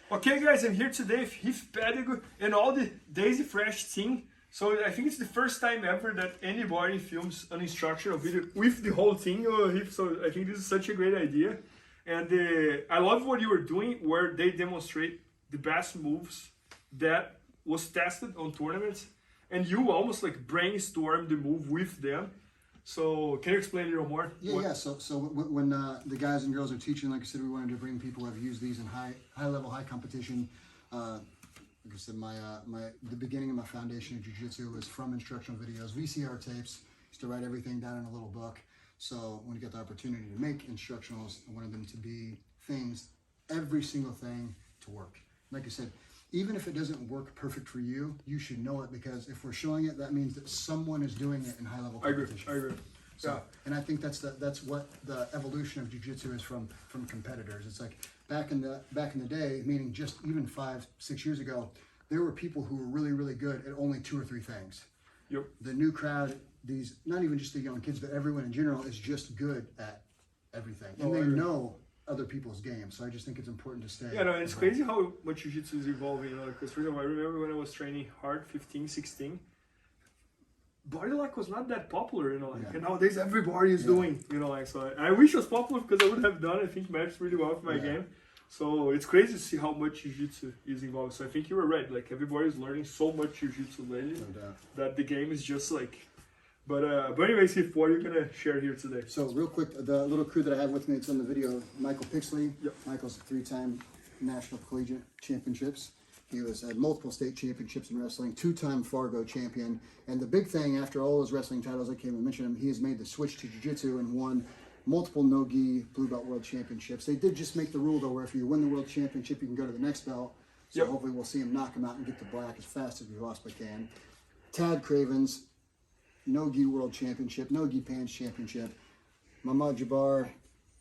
Okay guys, I'm here today with Heath Pedigo and all the Daisy Fresh team. So I think it's the first time ever that anybody films an instructional video with the whole team, Heath. So I think this is such a great idea. And I love what you were doing, where they demonstrate the best moves that was tested on tournaments. And you almost like brainstorm the move with them. So can you explain a little more? Yeah. So when the guys and girls are teaching, like I said, we wanted to bring people who have used these in high level, high competition. Like I said, the beginning of my foundation of jiu-jitsu was from instructional videos, VCR tapes. Used to write everything down in a little book. So when you get the opportunity to make instructionals, I wanted them to be things, every single thing to work. Like I said, even if it doesn't work perfect for you, you should know it, because if we're showing it, that means that someone is doing it in high level competition. I agree. So, Yeah. and I think that's what the evolution of jiu-jitsu is from competitors. It's like back in the day, meaning just even 5-6 years ago, there were people who were really, really good at only 2 or 3 things. Yep. The new crowd, these, not even just the young kids, but everyone in general is just good at everything. And they know other people's games. So I just think it's important to stay. Yeah, no, and it's crazy how much jiu-jitsu is evolving, because for example, I remember when I was training hard, 15, 16, body lock was not that popular, and nowadays everybody is doing, so I wish it was popular, because I would have done, I think, matched really well with my game. So it's crazy to see how much jiu-jitsu is involved. So I think you were right, like everybody's learning so much jiu-jitsu lately that the game is just like, but anyways, Heath, what are you gonna share here today? So real quick, the little crew that I have with me, it's on the video, Michael Pixley. Yep. Michael's a 3-time national collegiate championships. He was at multiple state championships in wrestling, 2-time Fargo champion. And the big thing, after all those wrestling titles, I can't even mention him, he has made the switch to jiu-jitsu and won multiple no-gi blue belt world championships. They did just make the rule though, where if you win the world championship, you can go to the next belt. So hopefully we'll see him knock him out and get to black as fast as we possibly can. Tad Cravens, no-gi world championship, no-gi pants championship. Mamad Jabbar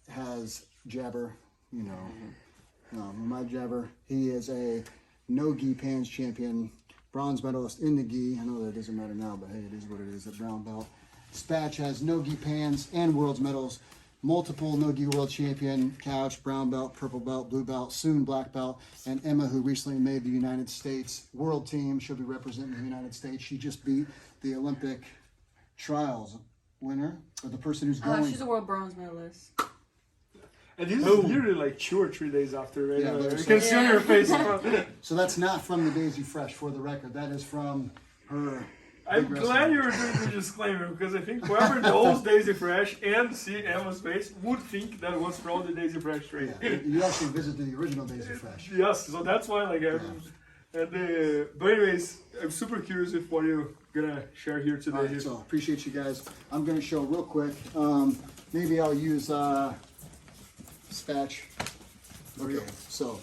has jabber, Mamad Jabbar. He is a no-gi pants champion, bronze medalist in the gi. I know that doesn't matter now, but hey, it is what it is, a brown belt. Spatch has no-gi pants and world's medals, multiple no-gi world champion, couch, brown belt, purple belt, blue belt, soon black belt. And Emma, who recently made the United States world team, she'll be representing the United States. She just beat the Olympic trials winner, or the person who's going. She's a world bronze medalist. And this is literally like 2 or 3 days after, right? Yeah, you can see on your face. So that's not from the Daisy Fresh, for the record. That is from her. I'm glad you were doing the disclaimer, because I think whoever knows Daisy Fresh and see Emma's face would think that was from the Daisy Fresh training. Yeah, you actually visited the original Daisy Fresh. Yes, so that's why, like, but anyways, I'm super curious with what you're gonna share here today. Right, so appreciate you guys. I'm gonna show real quick. Maybe I'll use Spatch. Okay, so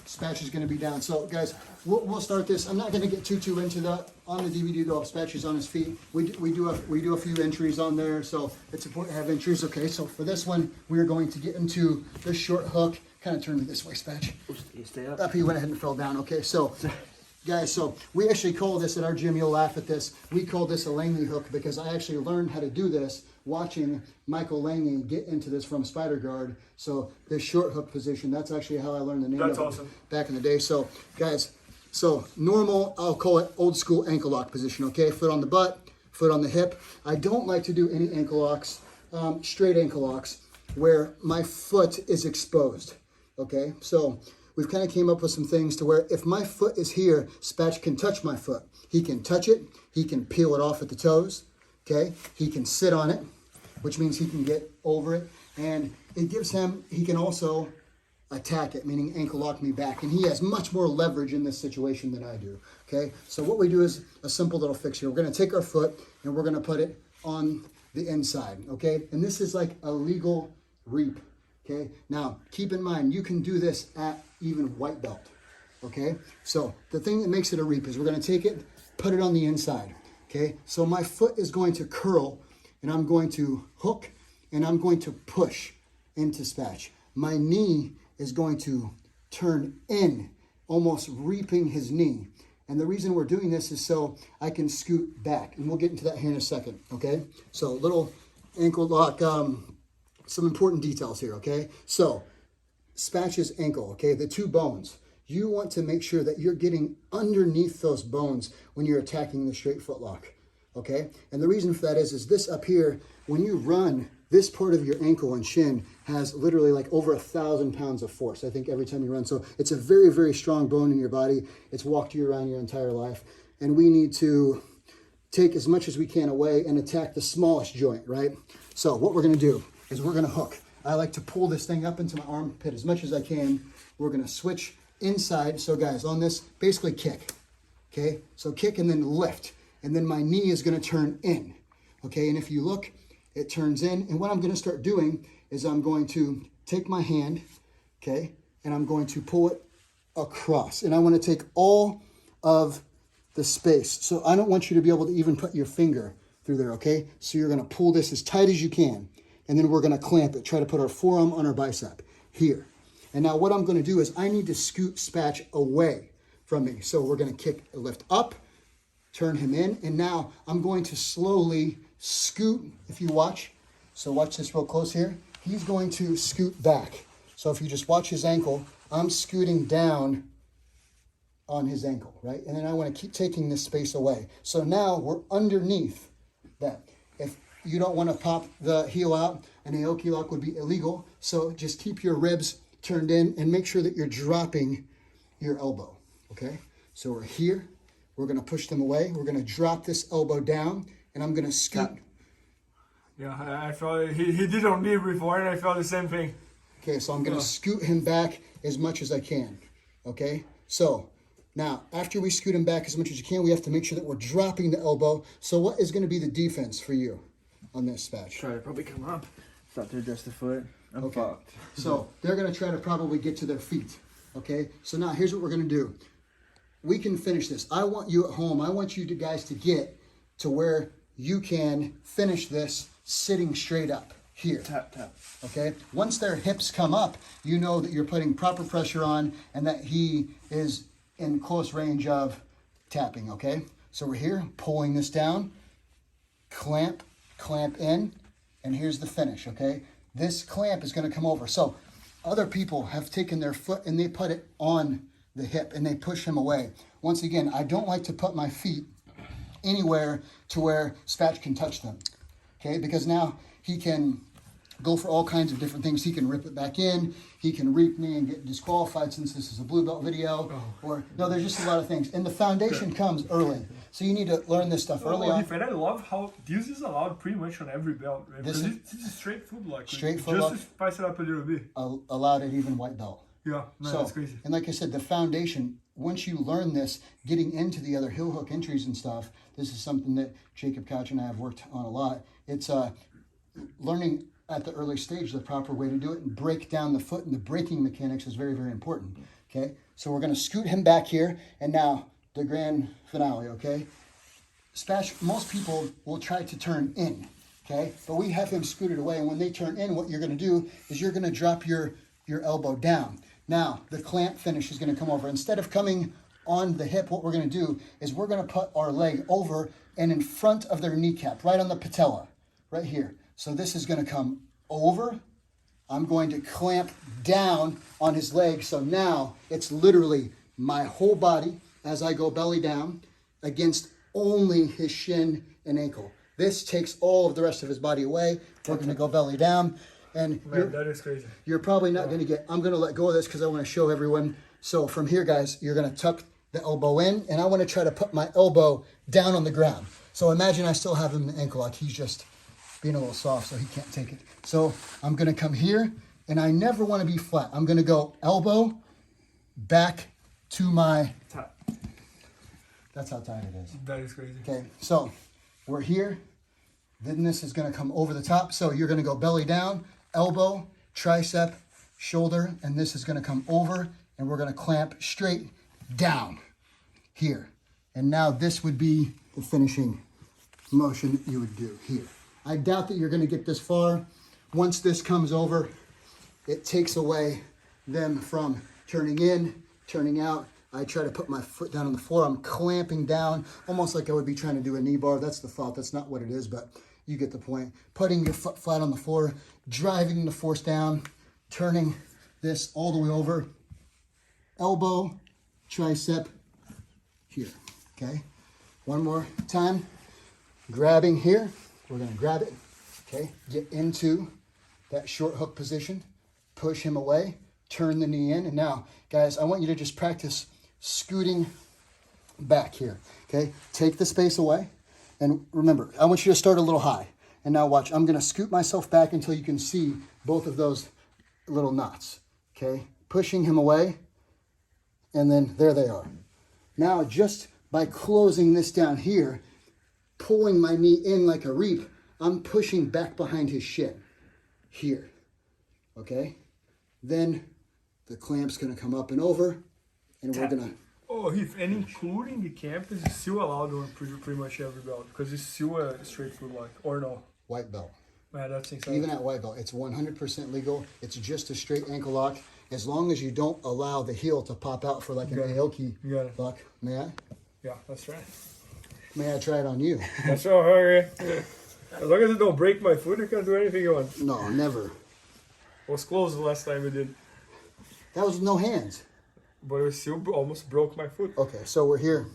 Spatch is gonna be down. So guys, we'll start this. I'm not gonna get too into that. On the DVD though, Spatch is on his feet. We do a few entries on there, so it's important to have entries. Okay, so for this one, we are going to get into the short hook. Kind of turn me this way, Spatch. You stay up. Up, he went ahead and fell down. Okay, so guys, so we actually call this at our gym, you'll laugh at this, we call this a Langley hook, because I actually learned how to do this watching Michael Langley get into this from Spider Guard. So this short hook position, that's actually how I learned the name of it back in the day. So guys, so normal, I'll call it old school ankle lock position, okay? Foot on the butt, foot on the hip. I don't like to do any ankle locks, straight ankle locks, where my foot is exposed, okay? So we've kind of came up with some things to where if my foot is here, Spatch can touch my foot. He can touch it, he can peel it off at the toes, okay? He can sit on it, which means he can get over it. And it gives him, he can also attack it, meaning ankle lock me back. And he has much more leverage in this situation than I do, okay? So what we do is a simple little fix here. We're gonna take our foot and we're gonna put it on the inside, okay? And this is like a legal reap, okay? Now, keep in mind, you can do this at even white belt, okay? So the thing that makes it a reap is we're gonna take it, put it on the inside, okay? So my foot is going to curl and I'm going to hook and I'm going to push into Spatch. My knee is going to turn in, almost reaping his knee. And the reason we're doing this is so I can scoot back. And we'll get into that here in a second, okay? So little ankle lock, some important details here, okay? So Spatch's ankle, okay? The 2 bones. you want to make sure that you're getting underneath those bones when you're attacking the straight foot lock, okay? And the reason for that is this up here, when you run, this part of your ankle and shin has literally like over 1,000 pounds of force, I think, every time you run. So it's a very, very strong bone in your body. It's walked you around your entire life. And we need to take as much as we can away and attack the smallest joint, right? So what we're gonna do is we're gonna hook. I like to pull this thing up into my armpit as much as I can. We're gonna switch inside. So guys, on this, basically kick, okay? So kick and then lift. And then my knee is gonna turn in, okay? And if you look, it turns in. And what I'm gonna start doing is I'm going to take my hand, okay? And I'm going to pull it across. And I wanna take all of the space. So I don't want you to be able to even put your finger through there, okay? So you're gonna pull this as tight as you can. And then we're gonna clamp it, try to put our forearm on our bicep here. And now what I'm gonna do is I need to scoot Spatch away from me. So we're gonna kick, lift up, turn him in, and now I'm going to slowly scoot, if you watch. So watch this real close here. He's going to scoot back. So if you just watch his ankle, I'm scooting down on his ankle, right? And then I wanna keep taking this space away. So now we're underneath that. If you don't wanna pop the heel out, an Aoki lock would be illegal. So just keep your ribs turned in and make sure that you're dropping your elbow, okay? So we're here, we're gonna push them away. We're gonna drop this elbow down and I'm gonna scoot. Yeah, I felt he did on me before and I felt the same thing. Okay, so I'm gonna scoot him back as much as I can, okay? So now, after we scoot him back as much as you can, we have to make sure that we're dropping the elbow. So what is gonna be the defense for you on this Spatch? Try to probably come up. Start to adjust the foot. I'm fucked. So they're gonna try to probably get to their feet, okay? So now here's what we're gonna do. We can finish this. I want you at home, I want you guys to get to where you can finish this sitting straight up here. Tap, tap. Okay? Once their hips come up, you know that you're putting proper pressure on and that he is in close range of tapping, okay? So we're here, pulling this down, clamp in, and here's the finish, okay? This clamp is gonna come over. So other people have taken their foot and they put it on the hip and they push him away. Once again, I don't like to put my feet anywhere to where Spatch can touch them, okay? Because now he can go for all kinds of different things. He can rip it back in. He can reap me and get disqualified since this is a blue belt video. Or no, there's just a lot of things. And the foundation comes early. So you need to learn this stuff early on. And I love how this is allowed pretty much on every belt. Right? This is straight foot lock. Straight foot lock. Just to spice it up a little bit. Allowed at even white belt. Yeah, man, so, that's crazy. And like I said, the foundation, once you learn this, getting into the other heel hook entries and stuff, this is something that Jacob Couch and I have worked on a lot. It's learning at the early stage the proper way to do it and break down the foot, and the braking mechanics is very, very important, okay? So we're gonna scoot him back here, and now the grand finale, okay? Spatch, most people will try to turn in, okay? But we have him scooted away, and when they turn in, what you're gonna do is you're gonna drop your elbow down. Now, the clamp finish is gonna come over. Instead of coming on the hip, what we're gonna do is we're gonna put our leg over and in front of their kneecap, right on the patella, right here. So this is gonna come over. I'm going to clamp down on his leg. So now it's literally my whole body as I go belly down against only his shin and ankle. This takes all of the rest of his body away. We're gonna go belly down. And man, that is crazy. You're probably not gonna get, I'm gonna let go of this because I wanna show everyone. So from here, guys, you're gonna tuck the elbow in, and I wanna try to put my elbow down on the ground. So imagine I still have him in the ankle lock. He's just being a little soft, so he can't take it. So I'm gonna come here, and I never wanna be flat. I'm gonna go elbow back to my Tap. That's how tight it is. That is crazy. Okay, so we're here. Then this is gonna come over the top. So you're gonna go belly down, elbow, tricep, shoulder, and this is gonna come over, and we're gonna clamp straight down here. And now this would be the finishing motion that you would do here. I doubt that you're gonna get this far. Once this comes over, it takes away them from turning in, turning out. I try to put my foot down on the floor. I'm clamping down, almost like I would be trying to do a knee bar. That's the thought. That's not what it is, but you get the point. Putting your foot flat on the floor, driving the force down, turning this all the way over, elbow, tricep, here, okay? One more time, grabbing here. We're gonna grab it, okay? Get into that short hook position, push him away, turn the knee in, and now, guys, I want you to just practice scooting back here, okay? Take the space away, and remember, I want you to start a little high. And now watch, I'm gonna scoot myself back until you can see both of those little knots, okay? Pushing him away, and then there they are. Now, just by closing this down here, pulling my knee in like a reap, I'm pushing back behind his shin, here, okay? Then the clamp's gonna come up and over, and we're gonna... Oh, Heath, and including the camp is still allowed on pretty much every belt, because it's still a straight foot lock, or no? White belt. Man, that's insane. Even at white belt, it's 100% legal. It's just a straight ankle lock. As long as you don't allow the heel to pop out for like an Aoki lock. May I? Yeah, that's right. May I try it on you? That's all right. As long as it don't break my foot, you can do anything you want. No, never. It was close the last time we did, That was no hands. but it still almost broke my foot. Okay, so we're here.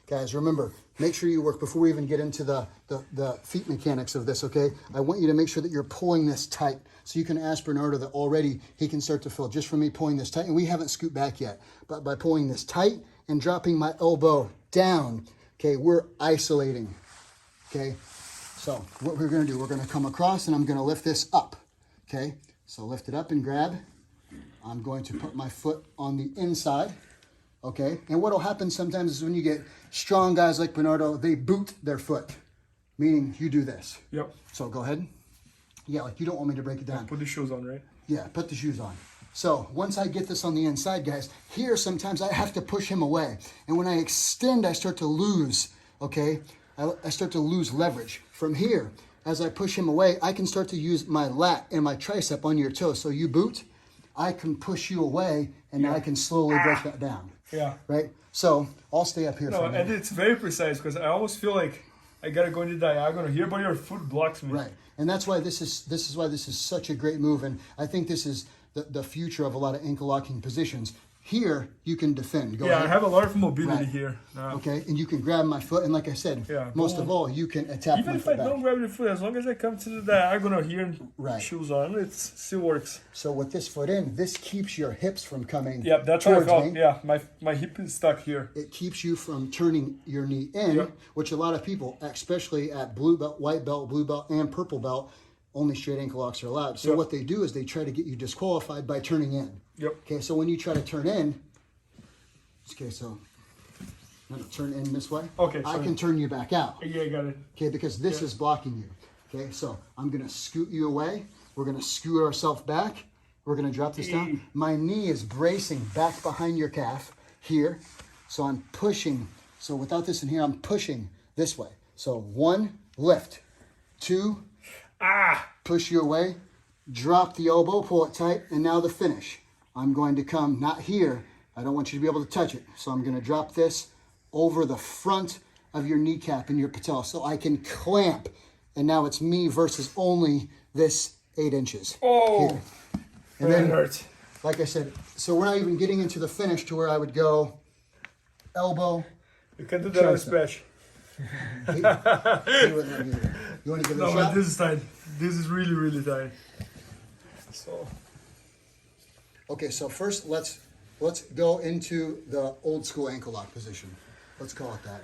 Guys, remember, make sure you work, before we even get into the feet mechanics of this, okay? I want you to make sure that you're pulling this tight. So you can ask Bernardo that already he can start to feel just from me pulling this tight. And we haven't scooped back yet. But by pulling this tight and dropping my elbow down, okay, we're isolating, okay? So what we're gonna do, we're gonna come across and I'm gonna lift this up, okay? So lift it up and grab. I'm going to put my foot on the inside. Okay, and what'll happen sometimes is when you get strong guys like Bernardo, they boot their foot, meaning you do this. Yep. So go ahead. Yeah, like you don't want me to break it down. Put the shoes on, right? Yeah, put the shoes on. So once I get this on the inside, guys, here sometimes I have to push him away. And when I extend, I start to lose, okay? I start to lose leverage. From here, as I push him away, I can start to use my lat and my tricep on your toe. So you boot, I can push you away, and now I can slowly break that down. Yeah. Right? So I'll stay up here No, for a minute. and it's very precise because I almost feel like I gotta go in the diagonal here, but your foot blocks me. Right. And that's why this is why this is such a great move. And I think this is the future of a lot of ankle locking positions. Here you can defend. Go ahead. I have a lot of mobility Right. here. Okay, and you can grab my foot, and like I said, most of all, you can attack Even my if I foot back. don't grab the foot, as long as I come to the diagonal here and Right. shoes on, it still works. So with this foot in, this keeps your hips from coming Yeah, that's what I towards felt. me. Yeah, my hip is stuck here. It keeps you from turning your knee in, Yep. which a lot of people, especially at blue belt, white belt, blue belt, and purple belt, only straight ankle locks are allowed. So Yep. what they do is they try to get you disqualified by turning in. Yep. Okay, so when you try to turn in, okay, so I'm gonna turn in this way. Okay, I sorry. can turn you back out. Yeah, I got it. Okay, because this is blocking you. Okay, so I'm gonna scoot you away. We're gonna scoot ourselves back. We're gonna drop this down. My knee is bracing back behind your calf here. So I'm pushing. So without this in here, I'm pushing this way. So 1, lift. 2, push you away. Drop the elbow, pull it tight, and now the finish. I'm going to come, not here. I don't want you to be able to touch it. So I'm gonna drop this over the front of your kneecap and your patella so I can clamp. And now it's me versus only this 8 inches. Oh, Here. And then, that hurts. like I said, so we're not even getting into the finish to where I would go elbow. You can do that on Tricep. stretch. He wouldn't let me do it. You want to give it No, a but shot? this is tight. This is really, really tight. So, Okay, so first let's go into the old school ankle lock position. Let's call it that.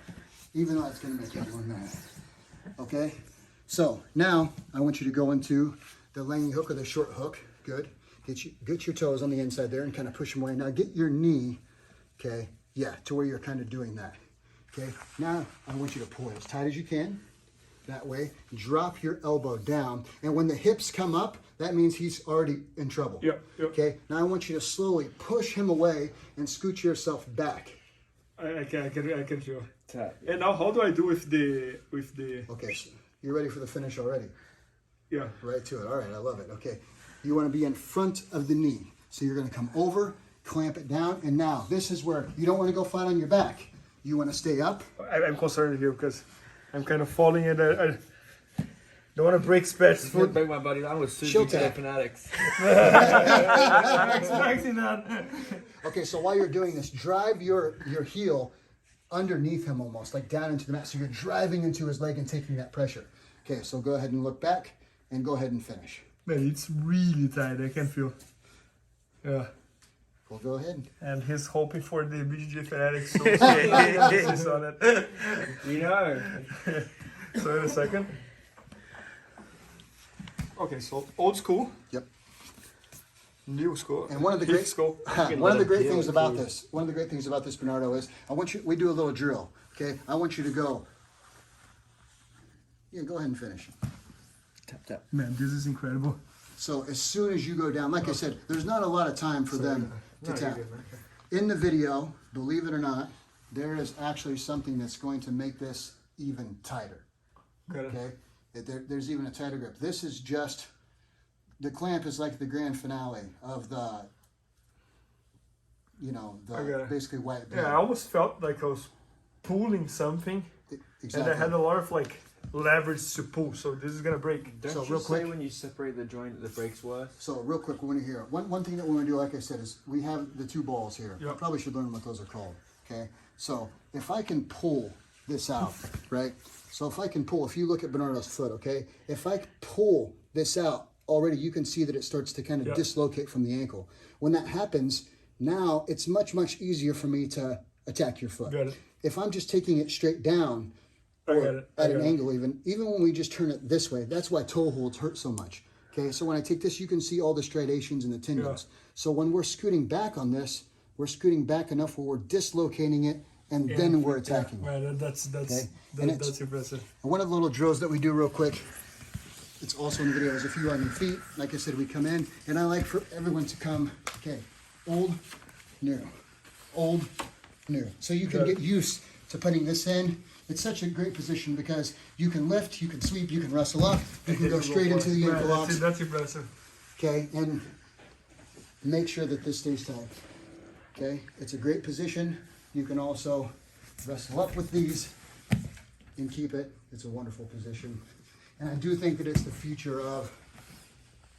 Even though it's going to make everyone mad. Okay? So now I want you to go into the Langley hook or the short hook. Good. Get your toes on the inside there and kind of push them away. Now get your knee, okay, to where you're kind of doing that. Okay, now I want you to pull as tight as you can. That way, drop your elbow down. And when the hips come up, that means he's already in trouble. Yep. Okay, now I want you to slowly push him away and scoot yourself back. I can feel. Tap. And now, how do I do with the? Okay, so you're ready for the finish already. Yeah. Right to it. All right, I love it. Okay, you want to be in front of the knee. So you're going to come over, clamp it down, and now this is where you don't want to go flat on your back. You want to stay up. I'm concerned here because I'm kind of falling and Don't want to break Spet's Food foot. break my body. I was sued Show BJJ tap. fanatics. I'm expecting that. Okay, so while you're doing this, drive your heel underneath him almost, like down into the mat. So you're driving into his leg and taking that pressure. Okay, so go ahead and look back and go ahead and finish. Man, it's really tight. I can feel. Yeah. Well, go ahead. And he's hoping for the BJJ fanatics. So emphasis on it. We know. So in a second. Okay, so old school, Yep. new school, And one of the Heath great school. one of the great deal things with about food. this, one of the great things about this, Bernardo, is we do a little drill. Okay, I want you to go. Yeah, go ahead and finish. Tap tap. Man, this is incredible. So as soon as you go down, like I said, there's not a lot of time for them to No, you're tap. good, man. In the video, believe it or not, there is actually something that's going to make this even tighter. Got it. Okay, there's even a tighter grip. This is just, the clamp is like the grand finale of the, you know, I got the it. basically white Yeah, I belt. almost felt like I was pulling something, Exactly. and I had a lot of like leverage to pull. So this is gonna break. Don't So you real say quick- when you separate the joint that the break's worse? So real quick, we want to hear one thing that we want to do. Like I said, is we have the two balls here. I Yep. probably should learn what those are called. Okay, so if I can pull this out, right? So if I can pull, if you look at Bernardo's foot, okay, if I pull this out, already you can see that it starts to kind of Yep. dislocate from the ankle. When that happens, now it's much easier for me to attack your foot. Got it. If I'm just taking it straight down, I or got it. I at an got it. angle even when we just turn it this way, that's why toe holds hurt so much. Okay, so when I take this, you can see all the striations and the tendons. So when we're scooting back on this, we're scooting back enough where we're dislocating it and then we're attacking. Yeah, man, that's Okay. And it's- that's impressive. And one of the little drills that we do real quick, it's also in the video, is if you are on your feet, like I said, we come in, and I like for everyone to come, okay, old, new, old, new. So you can get used to putting this in. It's such a great position because you can lift, you can sweep, you can wrestle up, you can go straight into the ankle locks, That's impressive. okay, and make sure that this stays tight, okay? It's a great position. You can also wrestle up with these and keep it. It's a wonderful position. And I do think that it's the future of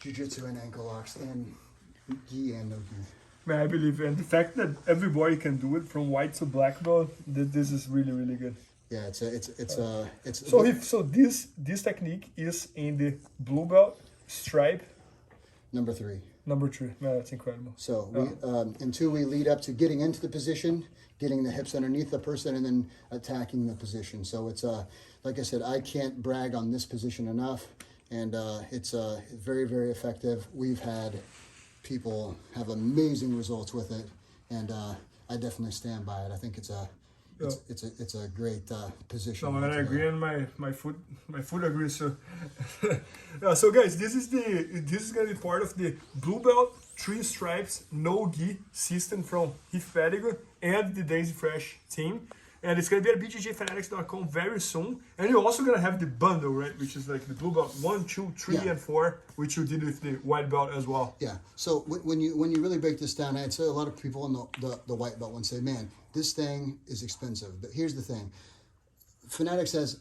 jiu-jitsu and ankle locks and gi and no gi. Man, I believe, and the fact that everybody can do it from white to black belt, this is really good. Yeah, it's So this technique is in the blue belt stripe number 3. number 3. Man, that's incredible. So until we lead up to getting into the position, getting the hips underneath the person, and then attacking the position. So it's like I said, I can't brag on this position enough, and it's very effective. We've had people have amazing results with it, and I definitely stand by it. I think it's a great position. No, and I agree, and my foot agrees. So, so guys, this is gonna be part of the blue belt 3 stripes no gi system from Heath Pedigo and the Daisy Fresh team, and it's gonna be at IBJJFanatics.com very soon. And you're also gonna have the bundle, right, which is like the blue belt 1, 2, 3, Yeah. and 4, which you did with the white belt as well. Yeah. So when you really break this down, I'd say a lot of people in the white belt would say, "Man, this thing is expensive." But here's the thing: Fanatics has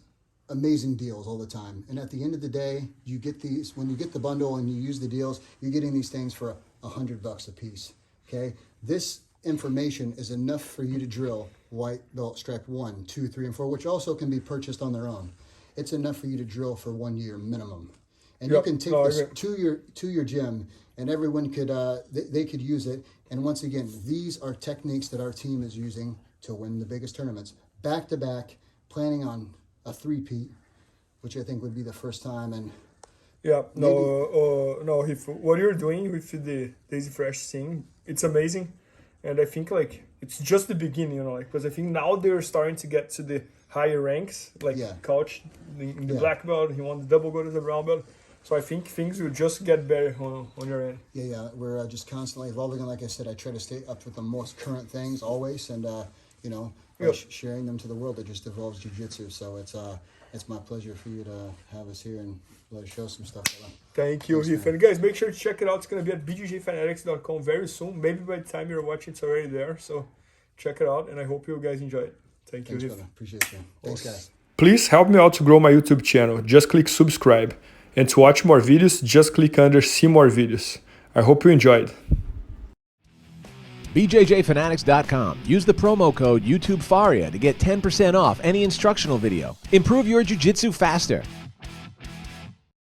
amazing deals all the time, and at the end of the day, you get these when you get the bundle and you use the deals. You're getting these things for $100 a piece. Okay, this information is enough for you to drill white belt stripe 1, 2, 3, and 4, which also can be purchased on their own. It's enough for you to drill for 1 year minimum. And you Yep. can take No, I this agree. to your gym, and everyone could they could use it. And once again, these are techniques that our team is using to win the biggest tournaments, back to back, planning on a 3-peat, which I think would be the first time. And Yeah, no, if what you're doing with the Daisy Fresh thing, it's amazing, and I think like it's just the beginning, like because I think now they're starting to get to the higher ranks, like Yeah. Couch in the Yeah. black belt, he won the double gold as a brown belt, so I think things will just get better on your end. yeah, we're just constantly evolving. And like I said, I try to stay up with the most current things always, and by Yep. sharing them to the world. It just evolves jiu-jitsu. So it's my pleasure for you to have us here and let us show some stuff. Thank you, Thanks, Heath. man. And guys, make sure to check it out. It's gonna be at BJJFanatics.com very soon. Maybe by the time you're watching, it's already there. So check it out, and I hope you guys enjoy it. Thank you, Thanks, Heath. brother. Appreciate you. Thanks, Awesome. guys. Please help me out to grow my YouTube channel. Just click subscribe. And to watch more videos, just click under see more videos. I hope you enjoyed. BJJFanatics.com. Use the promo code YouTubeFaria to get 10% off any instructional video. Improve your jiu-jitsu faster.